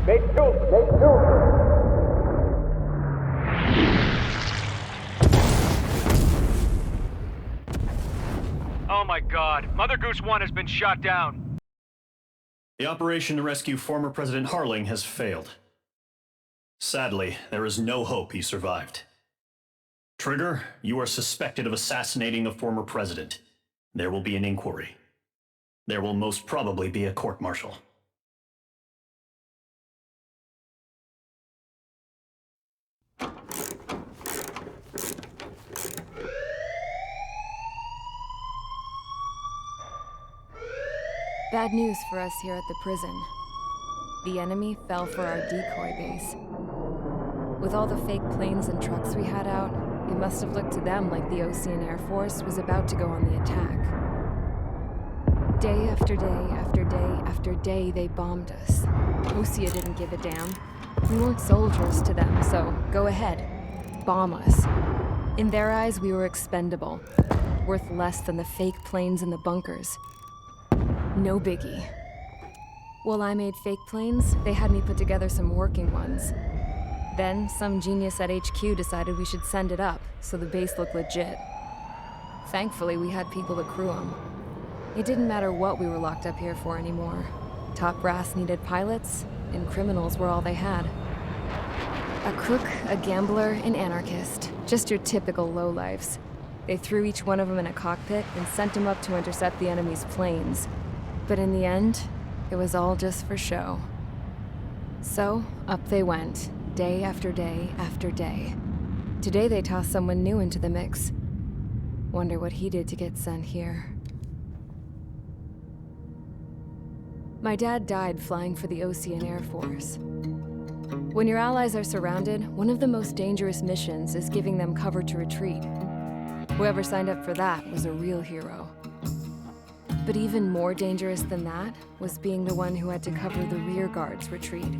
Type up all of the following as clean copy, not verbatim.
Oh my god, Mother Goose 1 has been shot down. The operation to rescue former President Harling has failed. Sadly, there is no hope he survived. Trigger, you are suspected of assassinating the former president. There will be an inquiry. There will most probably be a court-martial. Bad news for us here at the prison. The enemy fell for our decoy base. With all the fake planes and trucks we had out, it must have looked to them like the Osean Air Force was about to go on the attack. Day after day after day after day, they bombed us. Osea didn't give a damn. We weren't soldiers to them, so go ahead. Bomb us. In their eyes, we were expendable. Worth less than the fake planes in the bunkers. No biggie. While I made fake planes, they had me put together some working ones. Then, some genius at HQ decided we should send it up, so the base looked legit. Thankfully, we had people to crew them. It didn't matter what we were locked up here for anymore. Top brass needed pilots, and criminals were all they had. A crook, a gambler, an anarchist. Just your typical lowlifes. They threw each one of them in a cockpit and sent them up to intercept the enemy's planes. But in the end, it was all just for show. So, up they went, day after day after day. Today they tossed someone new into the mix. Wonder what he did to get sent here. My dad died flying for the Osean Air Force. When your allies are surrounded, one of the most dangerous missions is giving them cover to retreat. Whoever signed up for that was a real hero. But even more dangerous than that was being the one who had to cover the rear guard's retreat.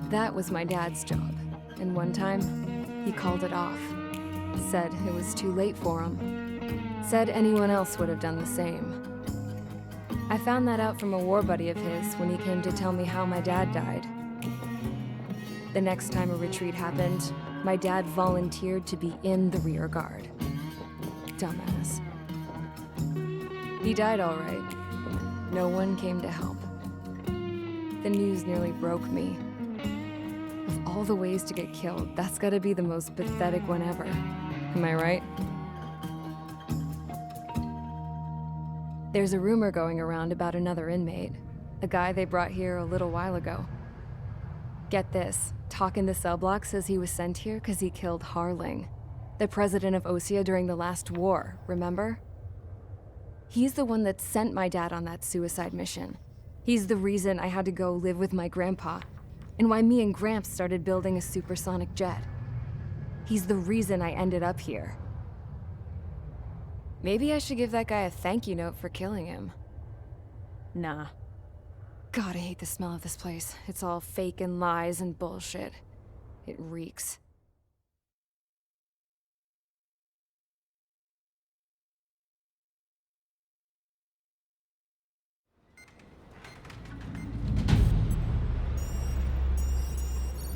That was my dad's job, and one time, he called it off. Said it was too late for him. Said anyone else would have done the same. I found that out from a war buddy of his when he came to tell me how my dad died. The next time a retreat happened, my dad volunteered to be in the rear guard. Dumbass. He died all right. No one came to help. The news nearly broke me. Of all the ways to get killed, that's gotta be the most pathetic one ever. Am I right? There's a rumor going around about another inmate. A guy they brought here a little while ago. Get this, talk in the cell block says he was sent here because he killed Harling, the president of Osea during the last war, remember? He's the one that sent my dad on that suicide mission. He's the reason I had to go live with my grandpa, and why me and Gramps started building a supersonic jet. He's the reason I ended up here. Maybe I should give that guy a thank you note for killing him. Nah. God, I hate the smell of this place. It's all fake and lies and bullshit. It reeks.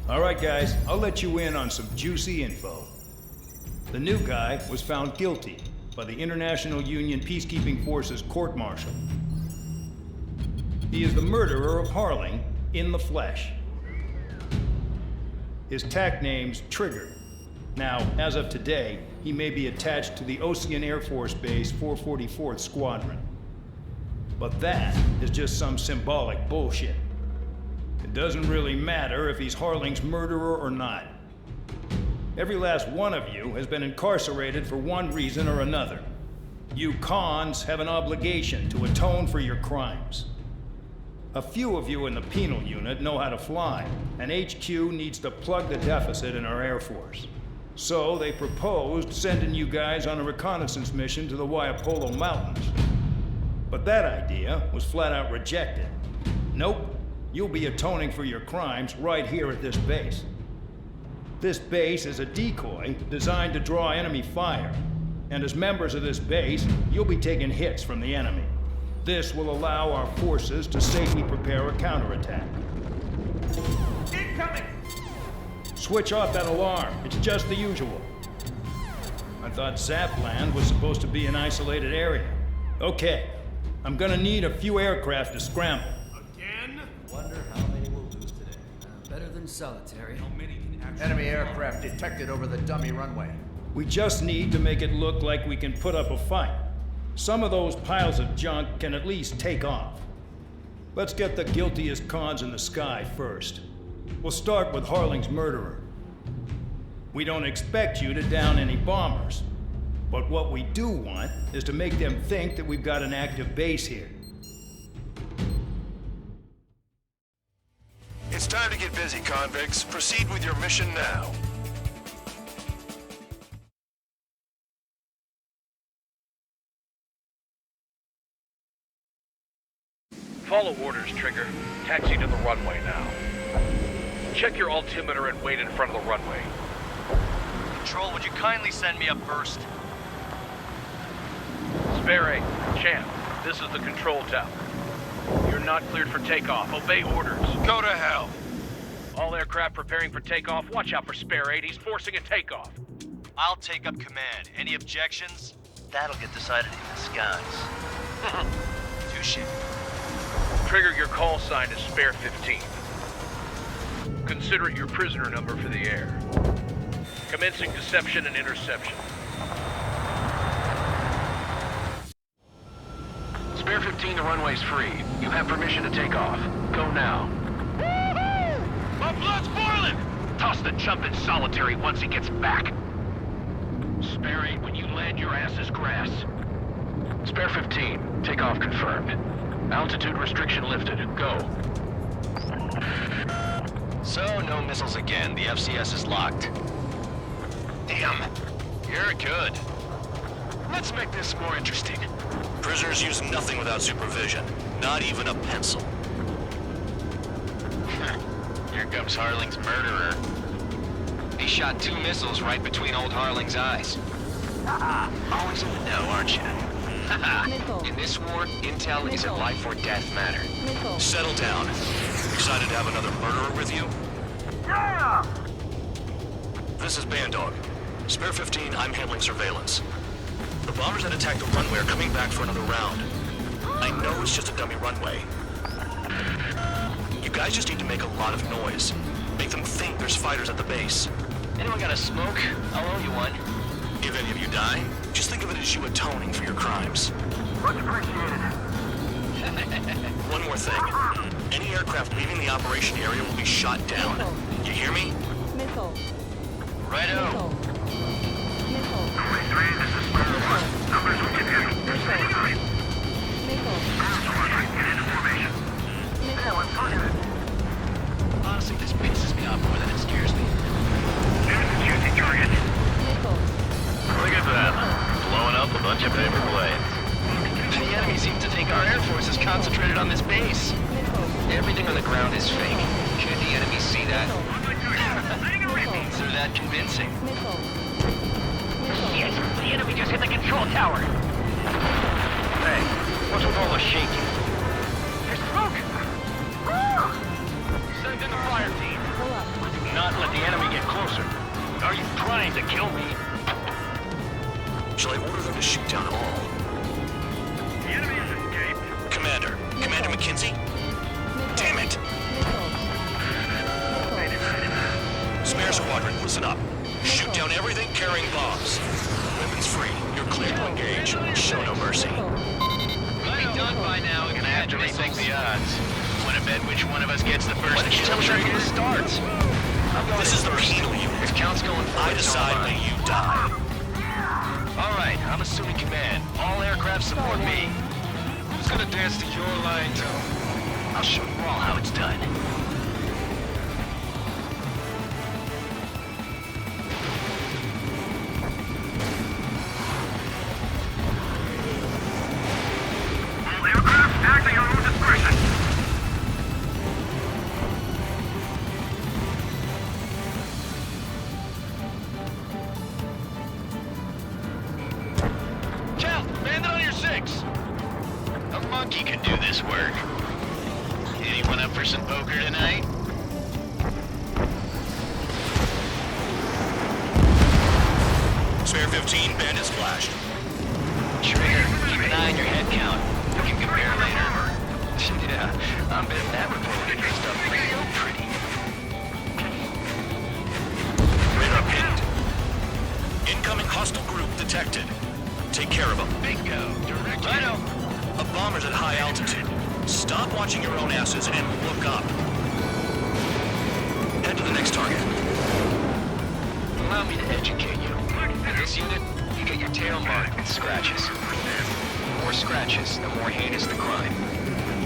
All right, guys, I'll let you in on some juicy info. The new guy was found guilty by the International Union Peacekeeping Forces court-martial. He is the murderer of Harling in the flesh. His TAC name's Trigger. Now, as of today, he may be attached to the Osean Air Force Base 444th Squadron. But that is just some symbolic bullshit. It doesn't really matter if he's Harling's murderer or not. Every last one of you has been incarcerated for one reason or another. You cons have an obligation to atone for your crimes. A few of you in the penal unit know how to fly, and HQ needs to plug the deficit in our Air Force. So they proposed sending you guys on a reconnaissance mission to the Waiapolo Mountains. But that idea was flat out rejected. Nope, you'll be atoning for your crimes right here at this base. This base is a decoy designed to draw enemy fire, and as members of this base, you'll be taking hits from the enemy. This will allow our forces to safely prepare a counterattack. Incoming! Switch off that alarm. It's just the usual. I thought Zapland was supposed to be an isolated area. Okay, I'm gonna need a few aircraft to scramble. Again? Wonder how many we'll lose today. Better than solitary. How many can actually... Enemy aircraft detected over the dummy runway. We just need to make it look like we can put up a fight. Some of those piles of junk can at least take off. Let's get the guiltiest cons in the sky first. We'll start with Harling's murderer. We don't expect you to down any bombers. But what we do want is to make them think that we've got an active base here. It's time to get busy, convicts. Proceed with your mission now. Follow orders, Trigger. Taxi to the runway now. Check your altimeter and wait in front of the runway. Control, would you kindly send me up first? Spare 8, Champ, this is the control tower. You're not cleared for takeoff. Obey orders. Go to hell. All aircraft preparing for takeoff. Watch out for Spare 8. He's forcing a takeoff. I'll take up command. Any objections? That'll get decided in the skies. Touche. Trigger, your call sign is Spare 15. Consider it your prisoner number for the air. Commencing deception and interception. Spare 15, the runway's free. You have permission to take off. Go now. Woohoo! My blood's boiling! Toss the chump in solitary once he gets back. Spare 8, when you land, your ass is grass. Spare 15, takeoff confirmed. Altitude restriction lifted. Go. So, no missiles again. The FCS is locked. Damn. You're good. Let's make this more interesting. Prisoners use nothing without supervision. Not even a pencil. Here comes Harling's murderer. He shot 2 missiles right between old Harling's eyes. Always in the know, aren't you? In this war, intel is a life or death matter. Settle down. Excited to have another murderer with you? Yeah! This is Bandog. Spare 15, I'm handling surveillance. The bombers that attacked the runway are coming back for another round. I know it's just a dummy runway. You guys just need to make a lot of noise. Make them think there's fighters at the base. Anyone got a smoke? I'll owe you one. If any of you die, just think of it as you atoning for your crimes. Much appreciated. One more thing. Any aircraft leaving the operation area will be shot down. You hear me? Missile. Righto. Missile. Missile. This is Square 1. Numbers we can handle. Proceeding on. Missile. Get into formation. Honestly, this pisses me off more than it scares me. There's a juicy target. Missile. Look at that. Blowing up a bunch of paper planes. The enemy seems to think our Air Force is concentrated on this base. Missile. Everything on the ground is fake. Can't the enemy see that? Missile. So that convincing. Missile. Yes, the enemy just hit the control tower. Hey, what's with all the shaking? There's smoke. Send in the fire team. Pull up. Not let the enemy get closer. Are you trying to kill me? Shall I order them to shoot down all? The enemy has escaped. Commander McKenzie? Damn it! Spare Squadron, listen up. Shoot down everything carrying bombs. Weapons free. You're clear to engage. Show no mercy. Be done by now. We're gonna have to rethink the odds. Want to bet which one of us gets the first Why didn't you tell me that from the start? This is the penal unit. If count's going I forward, it's all decide mine. when you die. All right, I'm assuming command. All aircraft support me. Who's gonna dance to your line, Joe? I'll show you all how it's done. All aircraft act at your own discretion. Cal, land on your 6. monkey could do this work. Anyone up for some poker tonight? Spare 15, bandits flashed. Trigger, keep an eye on your head count. We can compare later. Yeah, I'm betting that Republican dressed up real pretty. Radar pinged. Incoming hostile group detected. Take care of them. Bingo. Direct. Righto. A bomber's at high altitude. Stop watching your own asses and look up. Head to the next target. Allow me to educate you. In this unit, you get your tail marked with scratches. The more scratches, the more heinous the crime.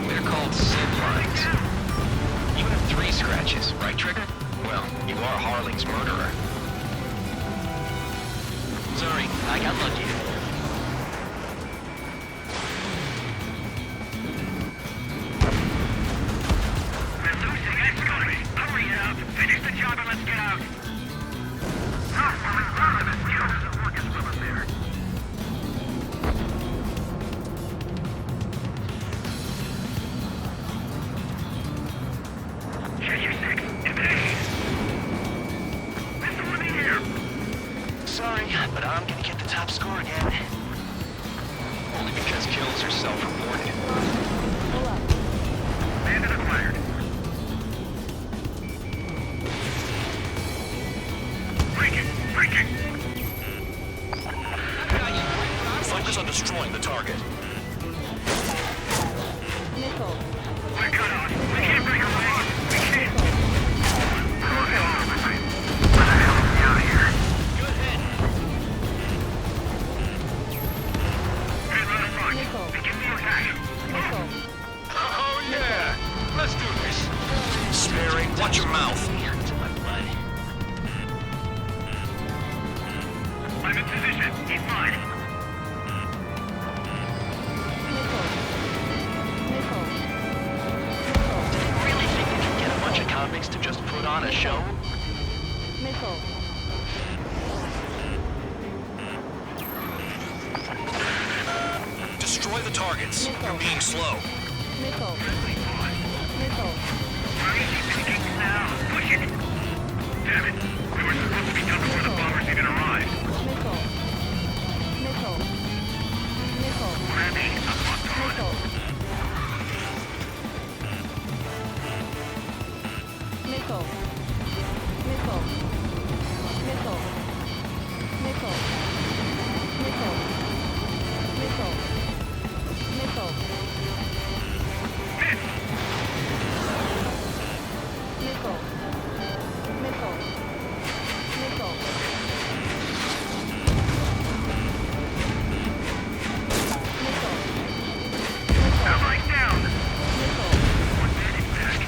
They're called sin lines. You have 3 scratches, right, Trigger? Well, you are Harling's murderer. Sorry, I got lucky. We're losing escorts. Hurry up. Finish the job and let's get out. Sorry, but I'm gonna get the top score again. Only because kills are self-reported. Pull up. Bandit acquired. Breaking! Breaking! Focus on destroying the target. Nickel. We're cut off. We can't break away. We can't. Where the hell is he out of here? Good hit. Hey, run front. Nickel. Begin the attack. Nickel. Oh, yeah! Let's do this. Sperry, watch your mouth. To my blood. I'm in position. He's mine. Nickel. Nickel. Nickel. Really think you can get a bunch of convicts to just put on a show? Nickel. Destroy the targets. You're being slow. Nickel. Nickel. We're easy picking now. Push it. Damn it. We were supposed to be done before the bombers even arrived. Nickel. Nickel. Nickel. Grammy, I'm locked on. Nickel. Nickel. Nickel. Nickel. Nickel. Nickel. Nickel. Nickel. Nickel. Nickel. Nickel. Nickel. Allies down. Nickel. One bandit back.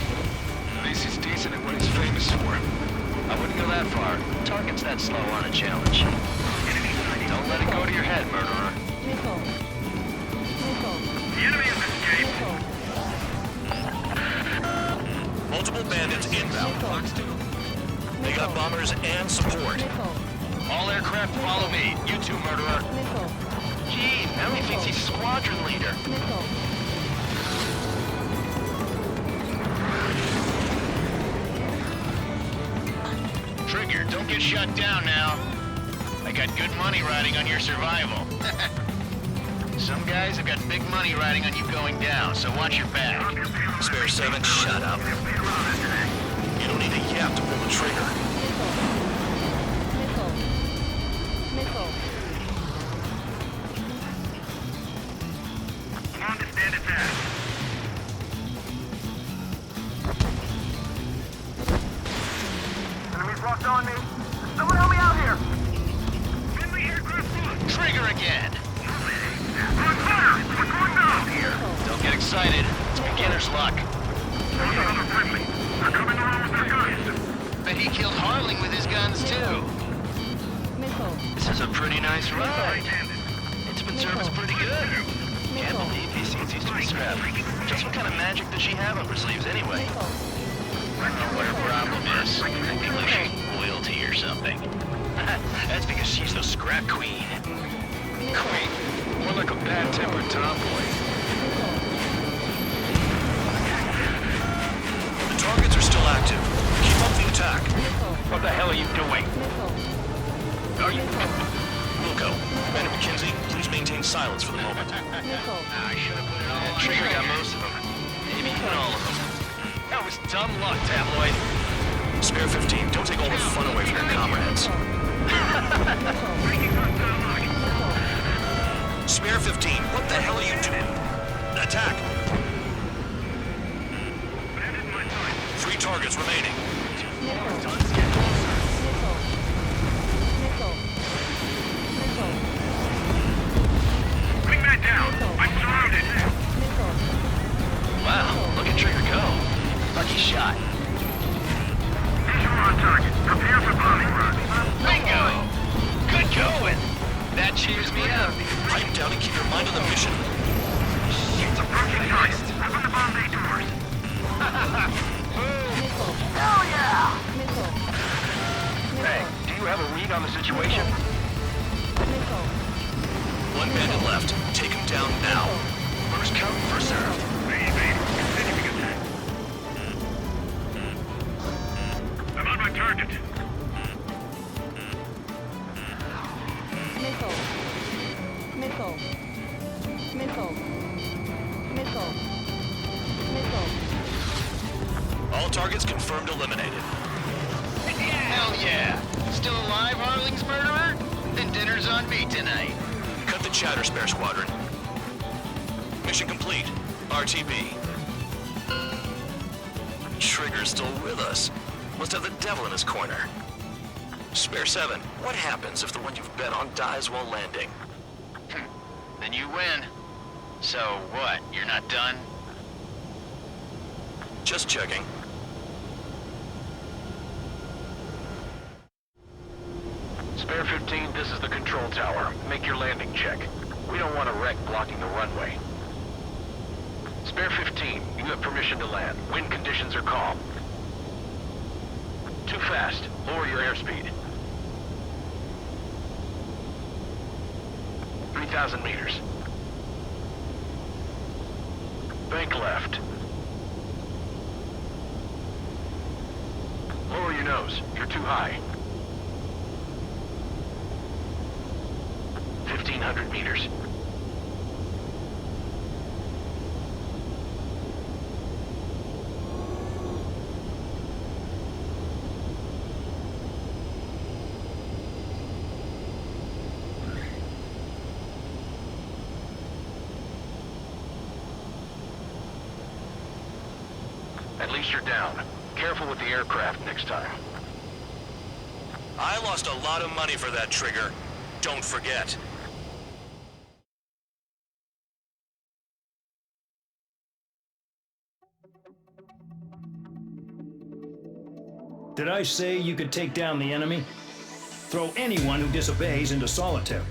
This is decent at what he's famous for. I wouldn't go that far. Target's that slow on a challenge. Enemy sighting. Don't let it go to your head, murderer. Nickel. Nickel. The enemy has escaped. Nickel. Multiple bandits inbound. Nickel. They got bombers and support. Nickel. All aircraft follow me. You too, murderer. Nickel. Gee, now he thinks he's squadron leader. Nickel. Trigger, don't get shut down now. I got good money riding on your survival. Some guys have got big money riding on you going down, so watch your back. Spare 7, shut up. You don't need a yap to pull the trigger. Nickel. Nickel. Come on, this bandit's ass. Enemies locked on me. Someone help me out here. Friendly aircraft front. Trigger again. Run fire. We're going down here. Don't get excited. It's beginner's luck. Another friendly. They're coming around with their guns. Bet he killed Harling with his guns, too. Nickel. This is a pretty nice ride. Right-handed. It's been serviced pretty good. Can't believe he seems used to be strapped. Just what kind of magic does she have up her sleeves anyway? Nickel. I don't know what her problem is. English loyalty or something. That's because she's the scrap queen. Queen? More like a bad-tempered tomboy. Nickel. hell are you doing? Are you... Wilco, Commander McKenzie, please maintain silence for the moment. I should have put it all on. Trigger got most of them. Maybe even all of them. That was dumb luck, Tabloid. Spare 15, don't take all the fun away from your comrades. Spare 15, what the hell are you doing? Attack! 3 targets remaining. Bring that down! I'm surrounded! Wow, look at Trigger go. Lucky shot. Visual on target. Prepare for bombing run. Bingo! Good going! That cheers me up. Pipe down and keep your mind on the mission. It's approaching target. Open the bomb bay doors. Hey, do you have a read on the situation? One bandit left. Take him down now. First come, first served. Continuing attack. I'm on my target. All targets confirmed eliminated. Hell yeah! Still alive, Harling's murderer? Then dinner's on me tonight. Cut the chatter, Spare Squadron. Mission complete. RTB. Trigger's still with us. Must have the devil in his corner. Spare 7, what happens if the one you've bet on dies while landing? Then you win. So what, you're not done? Just checking. Spare 15, this is the control tower. Make your landing check. We don't want a wreck blocking the runway. Spare 15, you have permission to land. Wind conditions are calm. Too fast. Lower your airspeed. 3,000 meters. Bank left. Lower your nose. You're too high. 1,500 meters. At least you're down. Careful with the aircraft next time. I lost a lot of money for that, Trigger. Don't forget. Did I say you could take down the enemy? Throw anyone who disobeys into solitary.